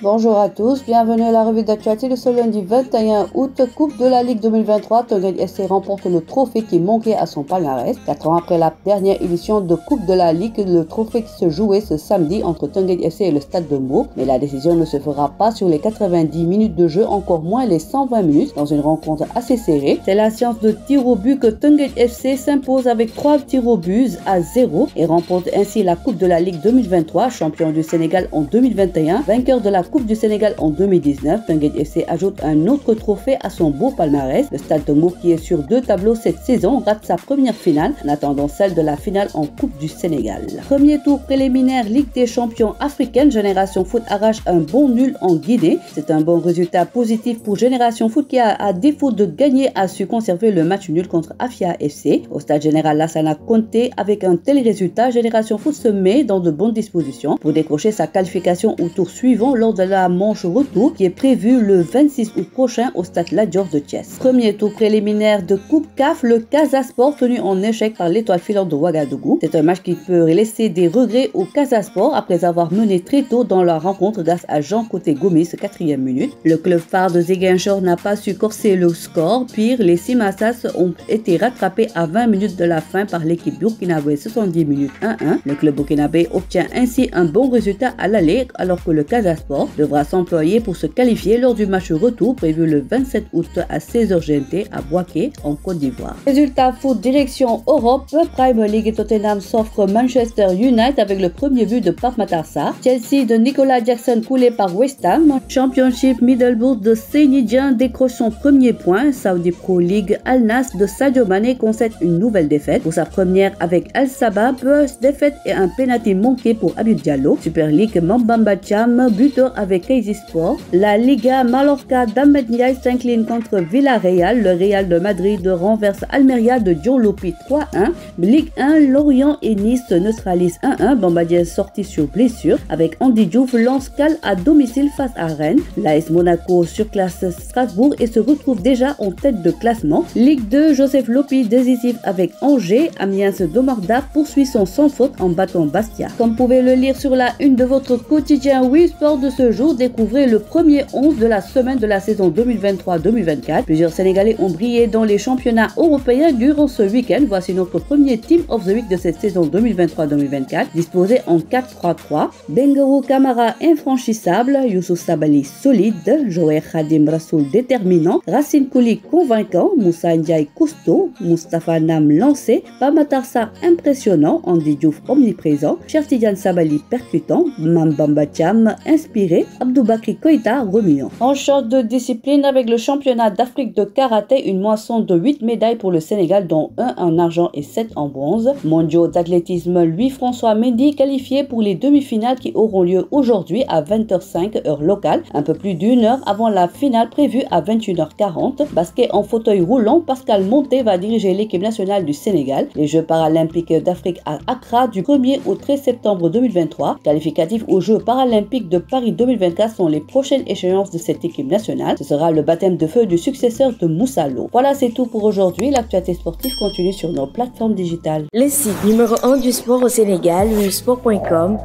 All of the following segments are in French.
Bonjour à tous, bienvenue à la revue d'actualité de ce lundi 21 août. Coupe de la Ligue 2023, Teungueth FC remporte le trophée qui manquait à son palmarès. 4 ans après la dernière édition de Coupe de la Ligue, le trophée qui se jouait ce samedi entre Teungueth FC et le Stade de Meaux. Mais la décision ne se fera pas sur les 90 minutes de jeu, encore moins les 120 minutes, dans une rencontre assez serrée. C'est la séance de tir au but que Teungueth FC s'impose avec 3 tirs au but à 0 et remporte ainsi la Coupe de la Ligue 2023, champion du Sénégal en 2021, vainqueur de la Coupe du Sénégal en 2019, Teungueth FC ajoute un autre trophée à son beau palmarès. Le Stade de Meaux, qui est sur 2 tableaux cette saison, rate sa première finale en attendant celle de la finale en Coupe du Sénégal. Premier tour préliminaire Ligue des champions africaine, Génération Foot arrache un bon nul en Guinée. C'est un bon résultat positif pour Génération Foot qui, à défaut de gagner, a su conserver le match nul contre Afia FC. Au stade général Lassana Conté, avec un tel résultat, Génération Foot se met dans de bonnes dispositions pour décrocher sa qualification au tour suivant lors de la manche retour qui est prévue le 26 août prochain au stade Lat Dior de Thiès. Premier tour préliminaire de Coupe CAF, le Casa Sport tenu en échec par l'étoile filante de Ouagadougou. C'est un match qui peut laisser des regrets au Casa Sport après avoir mené très tôt dans la rencontre grâce à Jean Côté Gomis, 4e minute. Le club phare de Ziguinchor n'a pas su corser le score. Pire, les Simassas ont été rattrapés à 20 minutes de la fin par l'équipe burkinabé 70 minutes 1-1. Le club burkinabé obtient ainsi un bon résultat à l'aller alors que le Casa Sport devra s'employer pour se qualifier lors du match retour prévu le 27 août à 16h GMT à Bouaké en Côte d'Ivoire. Résultat foot direction Europe, Premier League et Tottenham s'offrent Manchester United avec le premier but de Pape Matar Sarr. Chelsea de Nicolas Jackson coulé par West Ham. Championship Middlesbrough de Seny Dieng décroche son premier point. Saudi Pro League, Al Nassr de Sadio Mané concède une nouvelle défaite. Pour sa première avec Al Sabab, défaite et un penalty manqué pour Habib Diallo. Super League, Mambamba Thiam, buteur avec Casey Sport. La Liga, Mallorca d'Ahmed Ndiaye s'incline contre Villarreal. Le Real de Madrid renverse Almeria de Dion Lopi 3-1. Ligue 1, Lorient et Nice neutralisent 1-1. Bombardier sorti sur blessure avec Andy Diouf lance Cal à domicile face à Rennes. L'AS Monaco surclasse Strasbourg et se retrouve déjà en tête de classement. Ligue 2, Joseph Lopi décisif avec Angers. Amiens Domarda poursuit son sans faute en battant Bastia. Comme vous pouvez le lire sur la une de votre quotidien Oui Sport de ce jour, découvrez le premier 11 de la semaine de la saison 2023-2024. Plusieurs Sénégalais ont brillé dans les championnats européens durant ce week-end. Voici notre premier Team of the Week de cette saison 2023-2024, disposé en 4-3-3. Bengarou Kamara infranchissable, Youssouf Sabali solide, Joël Khadim Rassoul déterminant, Racine Kouli convaincant, Moussa Ndiaye costaud, Moustapha Nam lancé, Pape Matar Sarr impressionnant, Andy Diouf omniprésent, Cheikh Tidiane Sabali percutant, Mambamba Thiam inspiré, Abdoubakri Koïta remuant. En short de discipline avec le championnat d'Afrique de karaté, une moisson de 8 médailles pour le Sénégal dont 1 en argent et 7 en bronze. Mondiaux d'athlétisme, Louis-François Mendy qualifié pour les demi-finales qui auront lieu aujourd'hui à 20h05 heure locale, un peu plus d'une heure avant la finale prévue à 21h40. Basket en fauteuil roulant, Pascal Monté va diriger l'équipe nationale du Sénégal. Les Jeux paralympiques d'Afrique à Accra du 1er au 13 septembre 2023, qualificatifs aux Jeux paralympiques de Paris 2024 sont les prochaines échéances de cette équipe nationale. Ce sera le baptême de feu du successeur de Moussa Lo. Voilà, c'est tout pour aujourd'hui. L'actualité sportive continue sur nos plateformes digitales. Le site numéro 1 du sport au Sénégal, wisport.com,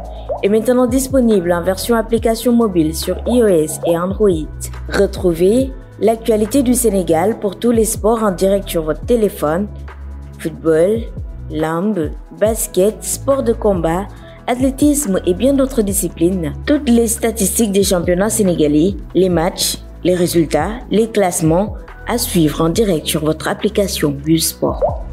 est maintenant disponible en version application mobile sur iOS et Android. Retrouvez l'actualité du Sénégal pour tous les sports en direct sur votre téléphone. Football, lambe, basket, sport de combat, athlétisme et bien d'autres disciplines. Toutes les statistiques des championnats sénégalais, les matchs, les résultats, les classements à suivre en direct sur votre application Busport.